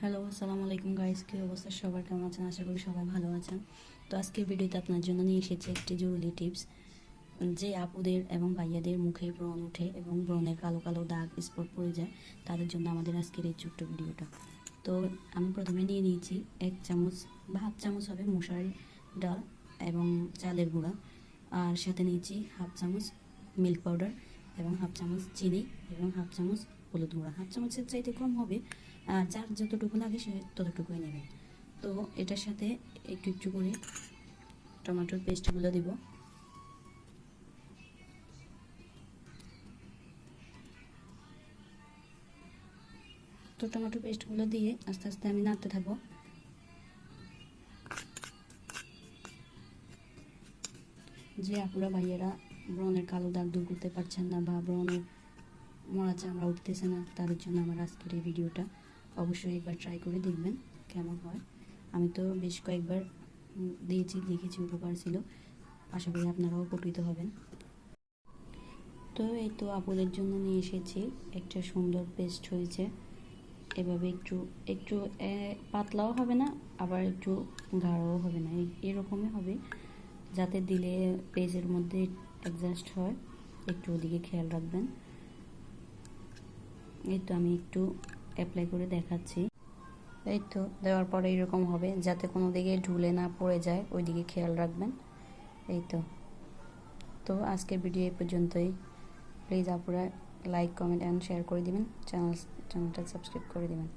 Hello, আসসালামু আলাইকুম guys. কী অবস্থা সবার, কেমন আছেন? আশা করি সবাই ভালো আছেন। তো আজকের ভিডিওতে আপনার জন্য নিয়ে এসেছি একটি জরুরি টিপস। যে আপুদের এবং ভাইয়াদের মুখে ব্রণ ওঠে এবং ব্রণে কালো কালো দাগ স্পট পড়ে যায়, তাদের জন্য আমাদের আজকের এই ছোট্ট ভিডিওটা। তো আমি প্রথমে নিয়ে নিয়েছি 1 চামচ বা হাফ চামচ হবে মশারি ডাল এবং চালের গুঁড়া, আর সাথে নিয়েছি হাফ চামচ মিল্ক পাউডার এবং হাফ চামচ চিনি এবং হাফ চামচ হলুদ গুঁড়া। হাফ চামচের চাইতে কম হবে, যার যতটুকু লাগে সে ততটুকুই নেবে। তো এটার সাথে একটু একটু করে টমেটোর পেস্টগুলো দিব। তো টমেটো পেস্টগুলো দিয়ে আস্তে আস্তে আমি নাড়তে থাকবো। যে আপুরা ভাইয়েরা ব্রণের কালো দাগ দূর করতে পারছেন না বা ব্রণের মরা চামড়া উঠতেছে না, তাদের জন্য আমার আজকের এই ভিডিওটা। অবশ্যই একবার ট্রাই করে দেখবেন কেমন হয়। আমি তো বেশ কয়েকবার দিয়েছি, দেখেছি উপকার ছিল। আশা করি আপনারাও উপকৃত হবেন। তো এই তো আপুদের জন্য নিয়ে এসেছি, একটা সুন্দর পেস্ট হয়েছে। এভাবে একটু একটু পাতলাও হবে না, আবার একটু গাঢ়ও হবে না, এরকমই হবে, যাতে দিলে পেজের মধ্যে অ্যাডজাস্ট হয়। একটু ওদিকে খেয়াল রাখবেন। এই তো আমি একটু অ্যাপ্লাই করে দেখাচ্ছি। এই তো দেওয়ার পরে এরকম হবে, যাতে কোনো দিকে ঢুলে না পড়ে যায়, ওই দিকে খেয়াল রাখবেন। এই তো তো আজকের ভিডিও এই পর্যন্তই। প্লিজ আপনারা লাইক, কমেন্ট অ্যান্ড শেয়ার করে দিবেন, চ্যানেলটা সাবস্ক্রাইব করে দিবেন।